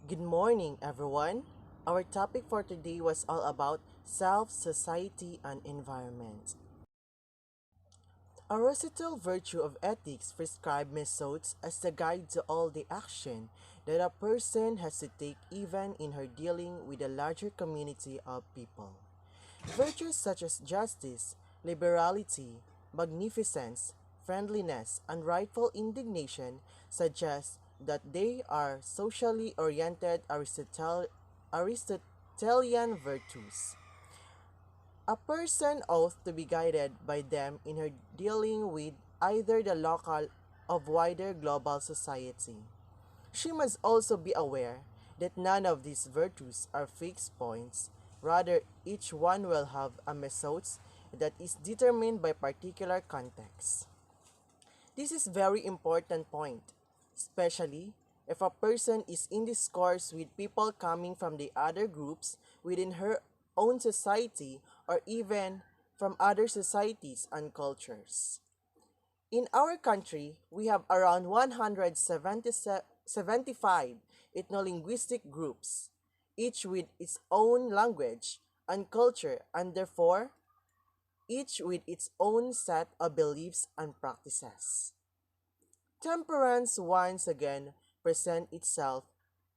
Good morning, everyone. Our topic for today was all about self, society, and environment. Aristotle's virtue of ethics prescribed methods as the guide to all the action that a person has to take even in her dealing with a larger community of people. Virtues such as justice, liberality, magnificence, friendliness, and rightful indignation suggest that they are socially oriented Aristotelian virtues. A person ought to be guided by them in her dealing with either the local or wider global society. She must also be aware that none of these virtues are fixed points. Rather, each one will have a method that is determined by particular context. This is very important point, especially if a person is in discourse with people coming from the other groups within her own society or even from other societies and cultures. In our country, we have around 175 ethno-linguistic groups, each with its own language and culture, and therefore each with its own set of beliefs and practices. Temperance once again presents itself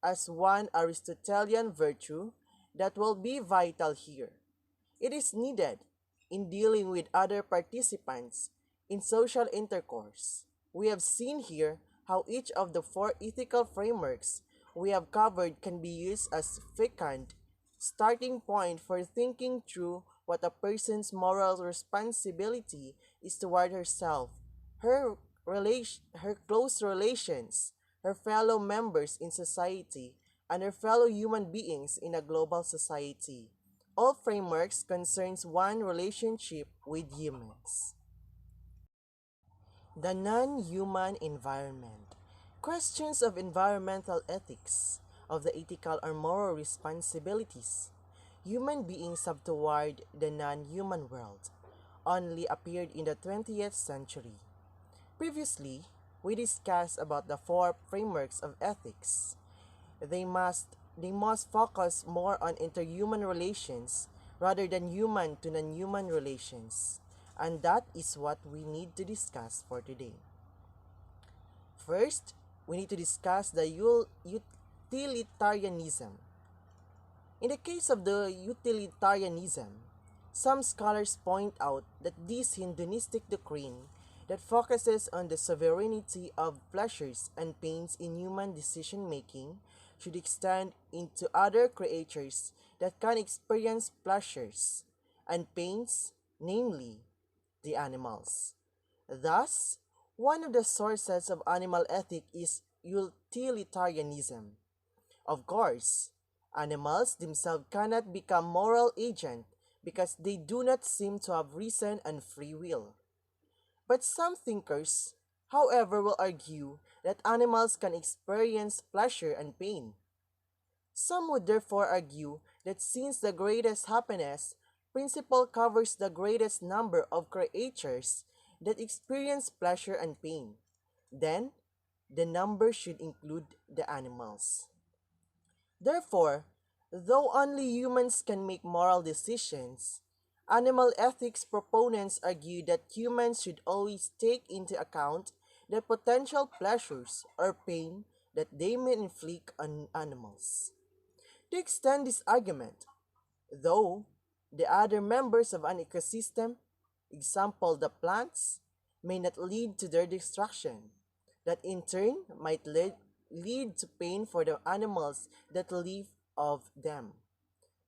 as one Aristotelian virtue that will be vital here. It is needed in dealing with other participants in social intercourse. We have seen here how each of the four ethical frameworks we have covered can be used as fecund starting point for thinking through what a person's moral responsibility is toward herself, her close relations, her fellow members in society, and her fellow human beings in a global society. All frameworks concerns one relationship with humans. The non-human environment. Questions of environmental ethics, of the ethical or moral responsibilities human beings have toward the non-human world, only appeared in the 20th century. Previously, we discussed about the four frameworks of ethics. They must they must focus more on interhuman relations rather than human to non-human relations. And that is what we need to discuss for today. First, we need to discuss the utilitarianism. In the case of the utilitarianism, some scholars point out that this Hinduistic doctrine that focuses on the sovereignty of pleasures and pains in human decision making should extend into other creatures that can experience pleasures and pains, namely the animals. Thus, one of the sources of animal ethic is utilitarianism. Of course, animals themselves cannot become moral agents because they do not seem to have reason and free will. But some thinkers, however, will argue that animals can experience pleasure and pain. Some would therefore argue that since the greatest happiness principle covers the greatest number of creatures that experience pleasure and pain, then the number should include the animals. Therefore, though only humans can make moral decisions, animal ethics proponents argue that humans should always take into account the potential pleasures or pain that they may inflict on animals. To extend this argument, though, the other members of an ecosystem, example the plants, may not lead to their destruction, that in turn might lead to pain for the animals that live of them.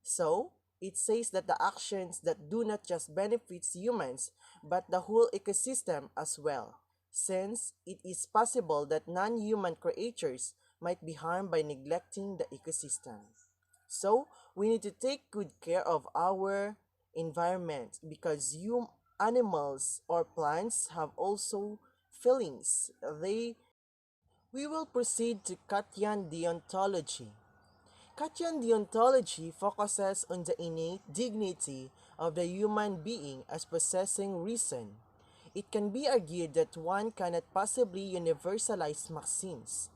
So, it says that the actions that do not just benefit humans but the whole ecosystem as well, since it is possible that non-human creatures might be harmed by neglecting the ecosystem. So, we need to take good care of our environment because you animals or plants have also feelings. We will proceed to Kantian deontology. Kantian deontology focuses on the innate dignity of the human being as possessing reason. It can be argued that one cannot possibly universalize maxims.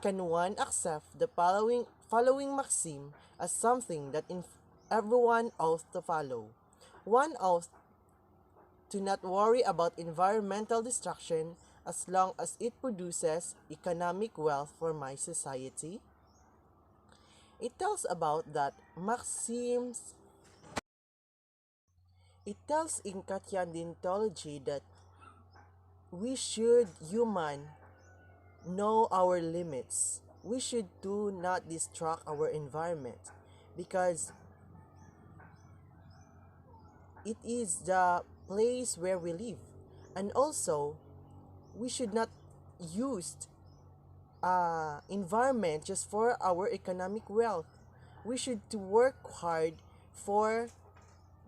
Can one accept the following maxim as something that everyone ought to follow. One ought to not worry about environmental destruction as long as it produces economic wealth for my society. It tells about that maxims. It tells in Katyan Deontology that we should human know our limits. We should do not destruct our environment because it is the place where we live. And also, we should not use environment just for our economic wealth. We should to work hard for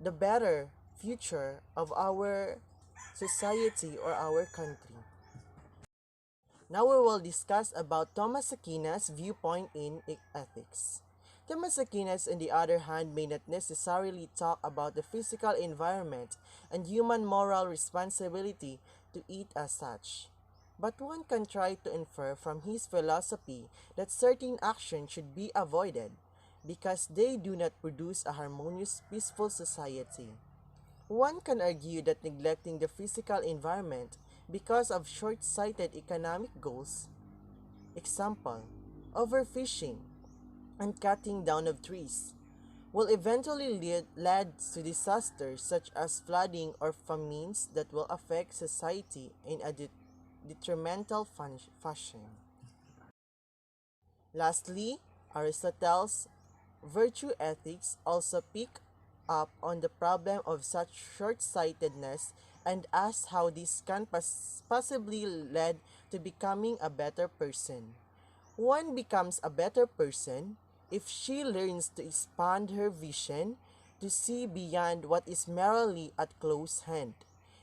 the better future of our society or our country. Now we will discuss about Thomas Aquinas' viewpoint in ethics. Thomas Aquinas, on the other hand, may not necessarily talk about the physical environment and human moral responsibility to it as such. But one can try to infer from his philosophy that certain actions should be avoided because they do not produce a harmonious, peaceful society. One can argue that neglecting the physical environment because of short-sighted economic goals, example, overfishing and cutting down of trees, will eventually lead to disasters such as flooding or famines that will affect society in a detrimental fashion. Lastly, Aristotle's virtue ethics also pick up on the problem of such short-sightedness and asks how this can possibly lead to becoming a better person. One becomes a better person if she learns to expand her vision to see beyond what is merely at close hand.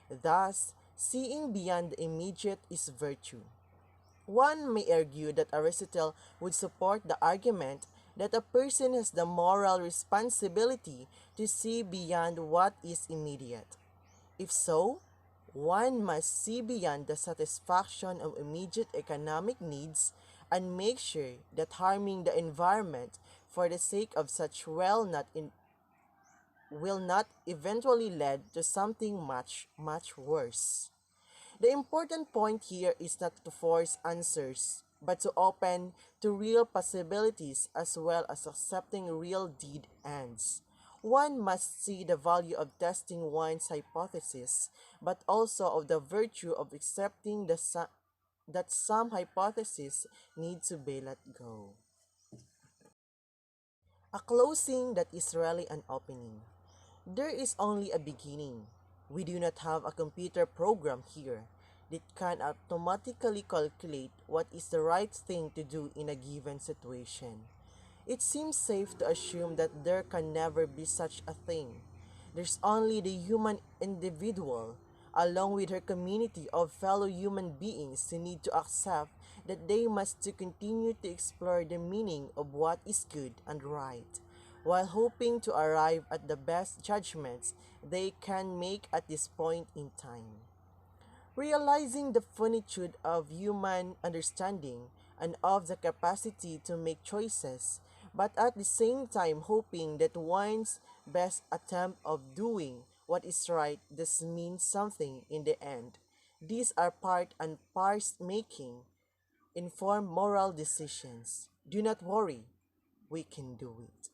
Thus, seeing beyond the immediate is virtue. One may argue that Aristotle would support the argument that a person has the moral responsibility to see beyond what is immediate. If so, one must see beyond the satisfaction of immediate economic needs and make sure that harming the environment for the sake of such will not eventually lead to something much, much worse. The important point here is not to force answers, but to open to real possibilities as well as accepting real deed ends. One must see the value of testing one's hypothesis, but also of the virtue of accepting that some hypotheses need to be let go. A closing that is really an opening. There is only a beginning. We do not have a computer program here that can automatically calculate what is the right thing to do in a given situation. It seems safe to assume that there can never be such a thing. There's only the human individual, along with her community of fellow human beings who need to accept that they must to continue to explore the meaning of what is good and right, while hoping to arrive at the best judgments they can make at this point in time. Realizing the finitude of human understanding and of the capacity to make choices, but at the same time hoping that one's best attempt of doing what is right does mean something in the end. These are part and parts making informed moral decisions. Do not worry, we can do it.